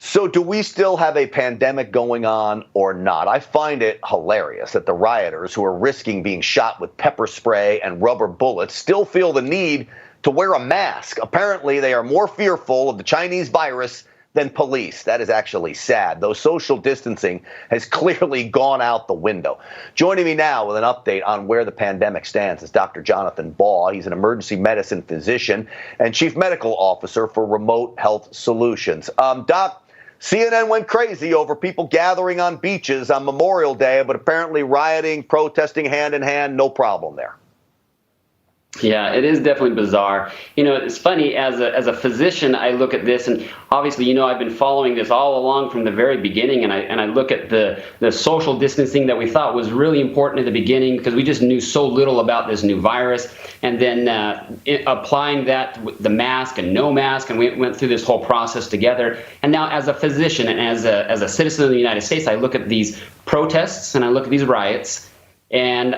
So do we still have a pandemic going on or not? I find it hilarious that the rioters who are risking being shot with pepper spray and rubber bullets still feel the need to wear a mask. Apparently, they are more fearful of the Chinese virus than police. That is actually sad, though social distancing has clearly gone out the window. Joining me now with an update on where the pandemic stands is Dr. Jonathan Baugh. He's an emergency medicine physician and chief medical officer for Remote Health Solutions. Doc, CNN went crazy over people gathering on beaches on Memorial Day, but apparently rioting, protesting hand in hand, no problem there. Yeah, it is definitely bizarre. You know, it's funny, as a physician, I look at this, and obviously, you know, I've been following this all along from the very beginning, and I look at the social distancing that we thought was really important at the beginning because we just knew so little about this new virus, and then applying that with the mask and no mask, and we went through this whole process together. And now, as a physician and as a citizen of the United States, I look at these protests and I look at these riots, and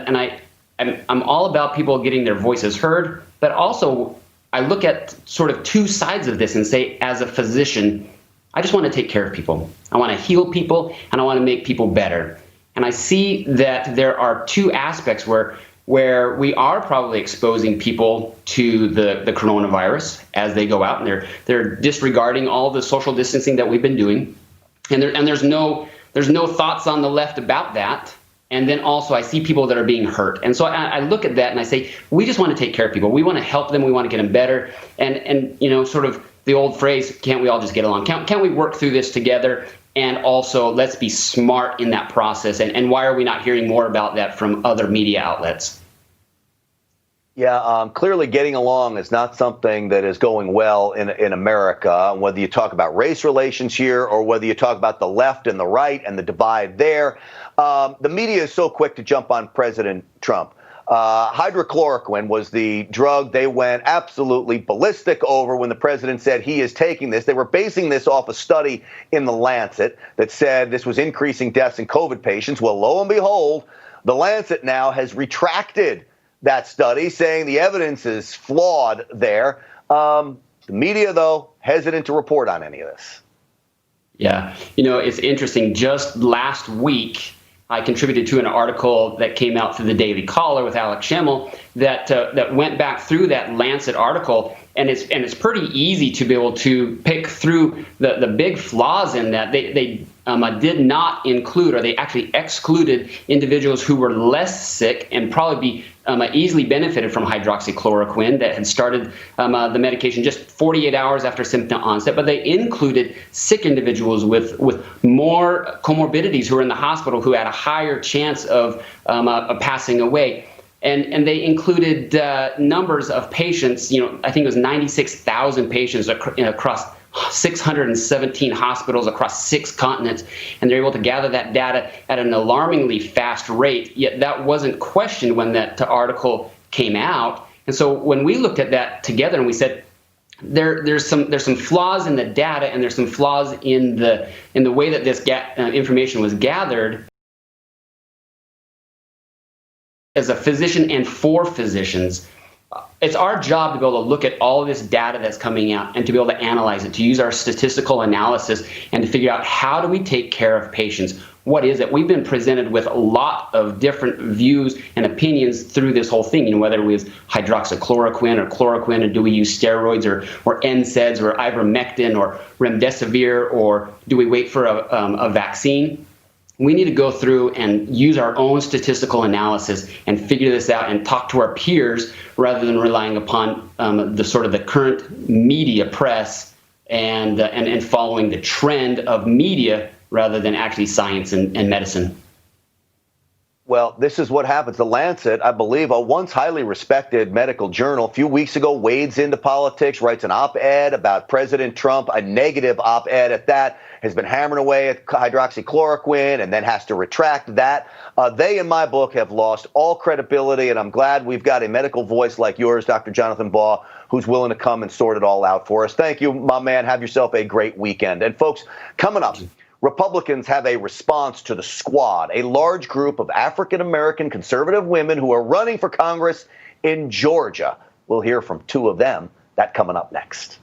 I'm all about people getting their voices heard, but also I look at sort of two sides of this and say, as a physician, I just want to take care of people. I want to heal people, and I want to make people better. And I see that there are two aspects where we are probably exposing people to the coronavirus as they go out, and they're disregarding all the social distancing that we've been doing, and there's no thoughts on the left about that. And then also I see people that are being hurt. And so I look at that and I say, we just want to take care of people. We want to help them. We want to get them better. And you know, sort of the old phrase, can't we all just get along? Can't we work through this together? And also, let's be smart in that process. And why are we not hearing more about that from other media outlets? Yeah, clearly getting along is not something that is going well in America, whether you talk about race relations here or whether you talk about the left and the right and the divide there. The media is so quick to jump on President Trump. Hydrochloroquine was the drug they went absolutely ballistic over when the president said he is taking this. They were basing this off a study in The Lancet that said this was increasing deaths in COVID patients. Well, lo and behold, The Lancet now has retracted that study, saying the evidence is flawed there. The media, though, hesitant to report on any of this. Yeah, you know, it's interesting. Just last week, I contributed to an article that came out through the Daily Caller with Alex Schemmel that went back through that Lancet article, and it's pretty easy to be able to pick through the big flaws in that. They did not include, or they actually excluded, individuals who were less sick and probably be easily benefited from hydroxychloroquine that had started the medication just 48 hours after symptom onset. But they included sick individuals with more comorbidities who were in the hospital who had a higher chance of passing away. And they included numbers of patients, you know, I think it was 96,000 patients across 617 hospitals across 6 continents, and they're able to gather that data at an alarmingly fast rate. Yet that wasn't questioned when that article came out. And so when we looked at that together and we said, there's some flaws in the data, and there's some flaws in the way that this information was gathered. As a physician and for physicians, it's our job to be able to look at all of this data that's coming out and to be able to analyze it, to use our statistical analysis and to figure out how do we take care of patients. What is it? We've been presented with a lot of different views and opinions through this whole thing, you know, whether it was hydroxychloroquine or chloroquine, or do we use steroids or NSAIDs or ivermectin or remdesivir, or do we wait for a vaccine? We need to go through and use our own statistical analysis and figure this out and talk to our peers rather than relying upon the current media press and following the trend of media rather than actually science and medicine. Well, this is what happens. The Lancet, I believe, a once highly respected medical journal, a few weeks ago wades into politics, writes an op-ed about President Trump, a negative op-ed at that, has been hammering away at hydroxychloroquine and then has to retract that. They, in my book, have lost all credibility, and I'm glad we've got a medical voice like yours, Dr. Jonathan Baugh, who's willing to come and sort it all out for us. Thank you, my man. Have yourself a great weekend. And folks, coming up, Republicans have a response to the Squad, a large group of African-American conservative women who are running for Congress in Georgia. We'll hear from 2 of them. That coming up next.